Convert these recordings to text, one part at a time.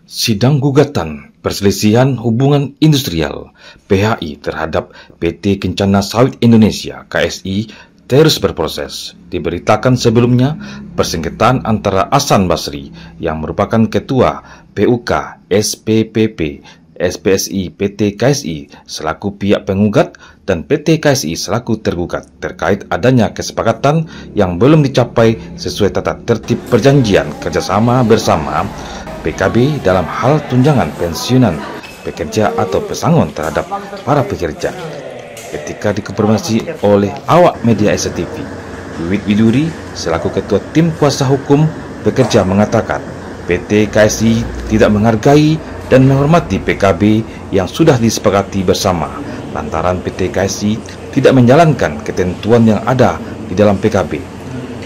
Sidang gugatan perselisihan hubungan industrial PHI terhadap PT Kencana Sawit Indonesia (KSI) terus berproses. Diberitakan sebelumnya, persengketaan antara Hasan Basri yang merupakan Ketua PUK SPPP SPSI PT KSI selaku pihak penggugat dan PT KSI selaku tergugat terkait adanya kesepakatan yang belum dicapai sesuai tata tertib perjanjian kerjasama bersama PKB dalam hal tunjangan pensiunan pekerja atau pesangon terhadap para pekerja. Ketika dikonfirmasi oleh awak media SCTV, Wiwit Widuri selaku Ketua Tim Kuasa Hukum Pekerja mengatakan PT KSI tidak menghargai dan menghormati PKB yang sudah disepakati bersama lantaran PT KSI tidak menjalankan ketentuan yang ada di dalam PKB.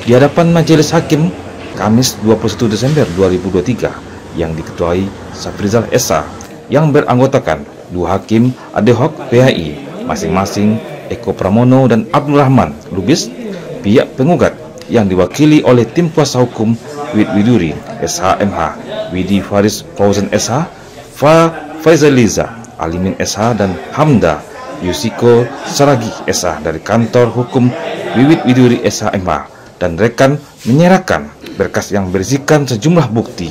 Di hadapan Majelis Hakim Kamis 21 Desember 2023 yang diketuai Safrizal Esa yang beranggotakan dua hakim ad hoc PHI masing-masing Eko Pramono dan Abdul Rahman Lubis, pihak penggugat yang diwakili oleh tim kuasa hukum Wiwit Widuri SHMH, Widi Faris Fauzan SH, Faizaliza Alimin SH dan Hamda Yusiko Saragi SH dari kantor hukum Wiwit Widuri SHMH dan rekan menyerahkan berkas yang berisikan sejumlah bukti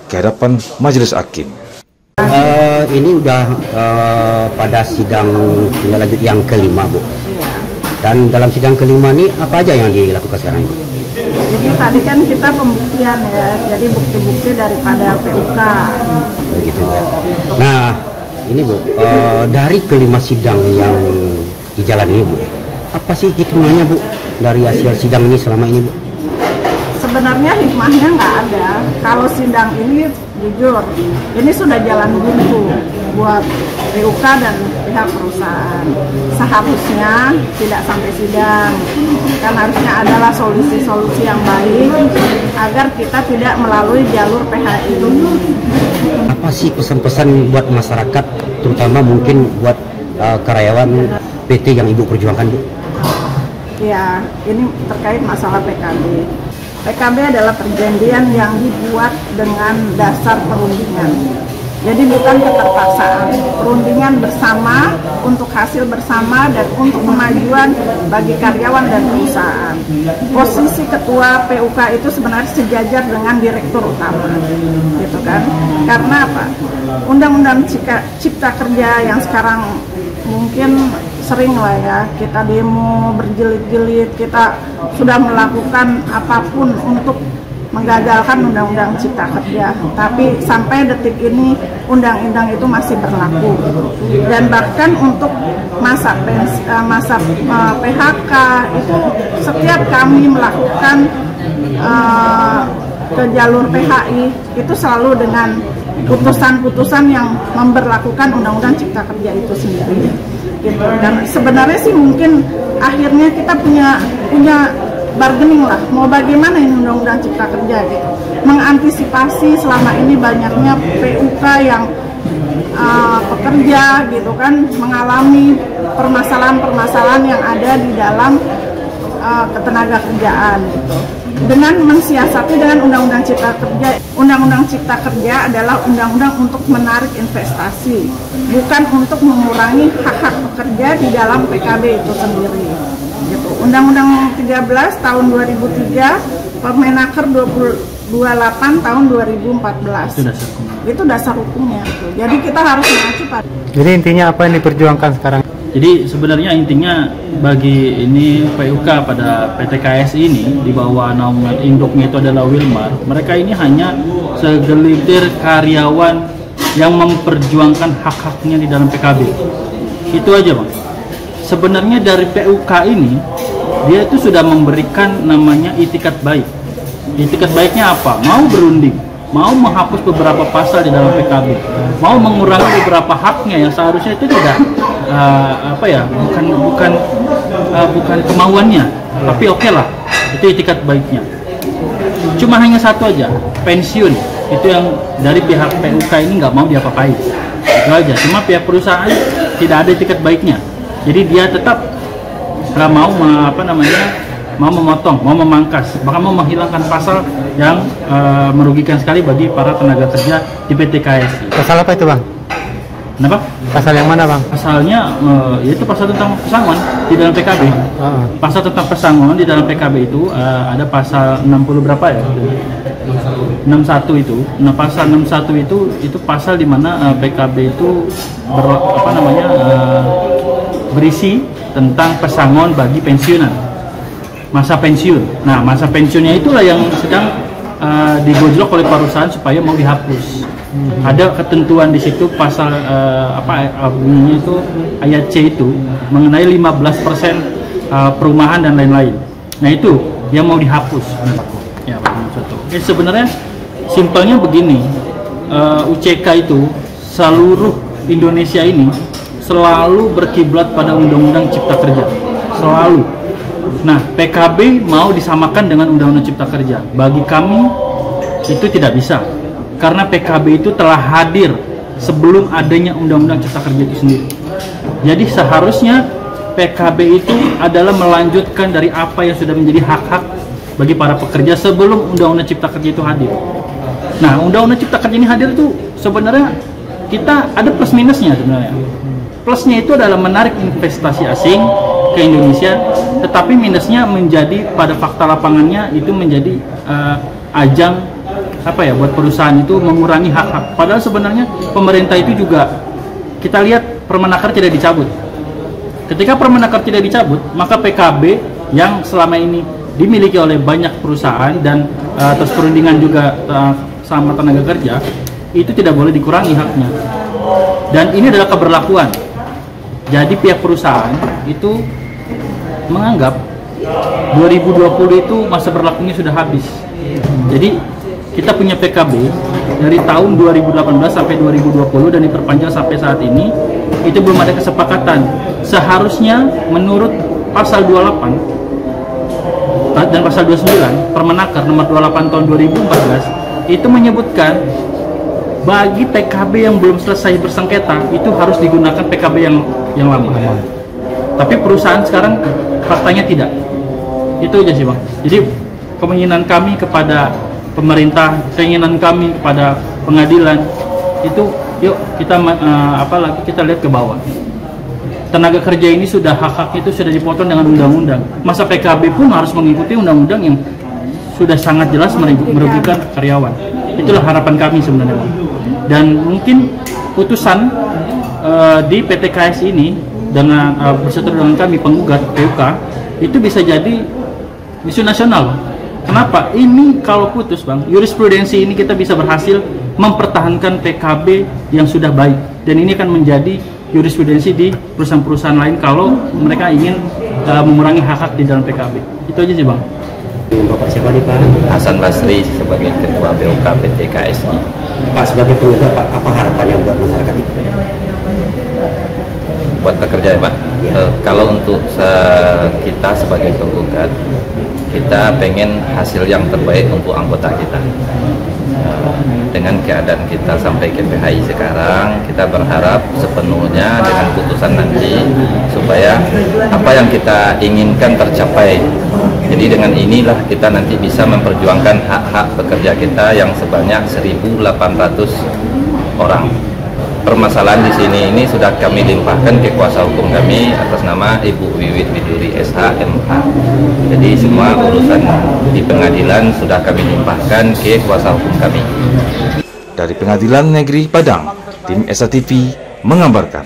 ke hadapan majelis hakim. Ini udah pada sidang lanjut yang kelima, Bu. Dan dalam sidang kelima ini apa aja yang dilakukan sekarang, Bu? Jadi tadi kan kita pembuktian ya, jadi bukti-bukti daripada PUK. Begitu, Bu. Nah, ini Bu, dari kelima sidang yang dijalani ini, Bu, apa sih hikmahnya, Bu, dari hasil sidang ini selama ini, Bu? Sebenarnya hikmahnya nggak ada. Kalau sidang ini jujur, ini sudah jalan buntu buat PUK dan pihak perusahaan. Seharusnya tidak sampai sidang, kan harusnya adalah solusi-solusi yang baik agar kita tidak melalui jalur PHI. Apa sih pesan-pesan buat masyarakat, terutama mungkin buat karyawan PT yang Ibu perjuangkan, Bu? Ya, ini terkait masalah PKB. PKB adalah perjanjian yang dibuat dengan dasar perundingan. Jadi bukan keterpaksaan, perundingan bersama untuk hasil bersama dan untuk kemajuan bagi karyawan dan perusahaan. Posisi ketua PUK itu sebenarnya sejajar dengan direktur utama, gitu kan? Karena apa? Undang-undang Cipta Kerja yang sekarang mungkin sering lah ya, kita demo berjilid-jilid, kita sudah melakukan apapun untuk menggagalkan Undang-Undang Cipta Kerja, tapi sampai detik ini undang-undang itu masih berlaku, dan bahkan untuk masa PHK itu setiap kami melakukan ke jalur PHI itu selalu dengan putusan-putusan yang memberlakukan Undang-Undang Cipta Kerja itu sendiri. Gitu. Dan sebenarnya sih mungkin akhirnya kita punya bargaining lah, mau bagaimana ini Undang-Undang Cipta Kerja gitu, mengantisipasi selama ini banyaknya PUK yang pekerja gitu kan mengalami permasalahan-permasalahan yang ada di dalam ketenaga kerjaan gitu. Dengan mensiasati dengan Undang-Undang Cipta Kerja. Undang-Undang Cipta Kerja adalah undang-undang untuk menarik investasi, bukan untuk mengurangi hak-hak pekerja di dalam PKB itu sendiri. Gitu. Undang-Undang 13 tahun 2003, Permenaker 28 tahun 2014. Itu dasar hukumnya. Gitu. Jadi kita harus mengacu pada. Jadi intinya apa yang diperjuangkan sekarang? Jadi sebenarnya intinya bagi ini PUK pada PT KSI ini di bawah naungan induknya itu adalah Wilmar. Mereka ini hanya segelintir karyawan yang memperjuangkan hak-haknya di dalam PKB. Itu aja, Bang. Sebenarnya dari PUK ini dia itu sudah memberikan namanya itikat baik. Itikat baiknya apa? Mau berunding, mau menghapus beberapa pasal di dalam PKB, mau mengurangi beberapa haknya yang seharusnya itu tidak bukan kemauannya, tapi oke lah, itu itikat baiknya. Cuma hanya satu aja, pensiun itu yang dari pihak PUK ini nggak mau diapa-apain, itu aja. Cuma pihak perusahaan tidak ada itikat baiknya, jadi dia tetap nggak mau mau memotong, mau memangkas, bahkan mau menghilangkan pasal yang merugikan sekali bagi para tenaga kerja di PT KSI. Pasal apa itu, Bang? Kenapa? Pasal yang mana, Bang? Pasalnya yaitu pasal tentang pesangon di dalam PKB. Pasal tentang pesangon di dalam PKB itu ada pasal 60 berapa ya? 61 itu. Nah, pasal 61 itu pasal di mana PKB itu berisi tentang pesangon bagi pensiunan. Masa pensiun. Nah, masa pensiunnya itulah yang sedang digojlok oleh perusahaan supaya mau dihapus. Ada ketentuan di situ pasal bunyinya itu ayat C itu mengenai 15% perumahan dan lain-lain. Nah, itu yang mau dihapus. Ya, sebenarnya simpelnya begini, UCK itu seluruh Indonesia ini selalu berkiblat pada Undang-Undang Cipta Kerja, selalu. Nah, PKB mau disamakan dengan Undang-Undang Cipta Kerja. Bagi kami itu tidak bisa, karena PKB itu telah hadir sebelum adanya Undang-Undang Cipta Kerja itu sendiri. Jadi seharusnya PKB itu adalah melanjutkan dari apa yang sudah menjadi hak-hak bagi para pekerja sebelum Undang-Undang Cipta Kerja itu hadir. Nah, Undang-Undang Cipta Kerja ini hadir itu sebenarnya kita ada plus minusnya sebenarnya. Plusnya itu adalah menarik investasi asing ke Indonesia, tetapi minusnya menjadi pada fakta lapangannya itu menjadi ajang buat perusahaan itu mengurangi hak-hak. Padahal sebenarnya pemerintah itu juga kita lihat Permenaker tidak dicabut. Ketika Permenaker tidak dicabut, maka PKB yang selama ini dimiliki oleh banyak perusahaan dan terus perundingan juga sama tenaga kerja itu tidak boleh dikurangi haknya. Dan ini adalah keberlakuan. Jadi pihak perusahaan itu menganggap 2020 itu masa berlakunya sudah habis. Jadi kita punya PKB dari tahun 2018 sampai 2020 dan diperpanjang sampai saat ini itu belum ada kesepakatan. Seharusnya menurut pasal 28 dan pasal 29 Permenaker nomor 28 tahun 2014 itu menyebutkan bagi PKB yang belum selesai bersengketa itu harus digunakan PKB yang lama. Tapi perusahaan sekarang faktanya tidak. Itu aja sih, Bang. Jadi keinginan kami kepada pemerintah, keinginan kami kepada pengadilan itu yuk kita kita lihat ke bawah. Tenaga kerja ini sudah hak-hak itu sudah dipotong dengan undang-undang. Masa PKB pun harus mengikuti undang-undang yang sudah sangat jelas merugikan karyawan. Itulah harapan kami sebenarnya, Bang. Dan mungkin putusan di PT KSI ini dengan berseteru dengan kami penggugat PUK itu bisa jadi isu nasional. Kenapa? Ini kalau putus, Bang, jurisprudensi ini kita bisa berhasil mempertahankan PKB yang sudah baik, dan ini akan menjadi jurisprudensi di perusahaan-perusahaan lain kalau mereka ingin mengurangi hak-hak di dalam PKB. Itu aja sih, Bang. Bapak siapa nih, Pak? Hasan Basri sebagai Ketua PUK PT KSI. Pak, sebagai penggugat, Pak, apa harapannya buat masyarakat itu? Buat pekerja ya, Pak? Ya. Kalau untuk kita sebagai penggugat, kita pengen hasil yang terbaik untuk anggota kita. Dengan keadaan kita sampai ke PHI sekarang, kita berharap sepenuhnya dengan putusan nanti supaya apa yang kita inginkan tercapai. Jadi dengan inilah kita nanti bisa memperjuangkan hak-hak pekerja kita yang sebanyak 1.800 orang. Permasalahan di sini ini sudah kami limpahkan ke kuasa hukum kami atas nama Ibu Wiwit Widuri SH MH. Jadi semua urusan di pengadilan sudah kami limpahkan ke kuasa hukum kami. Dari Pengadilan Negeri Padang, tim SATV mengabarkan.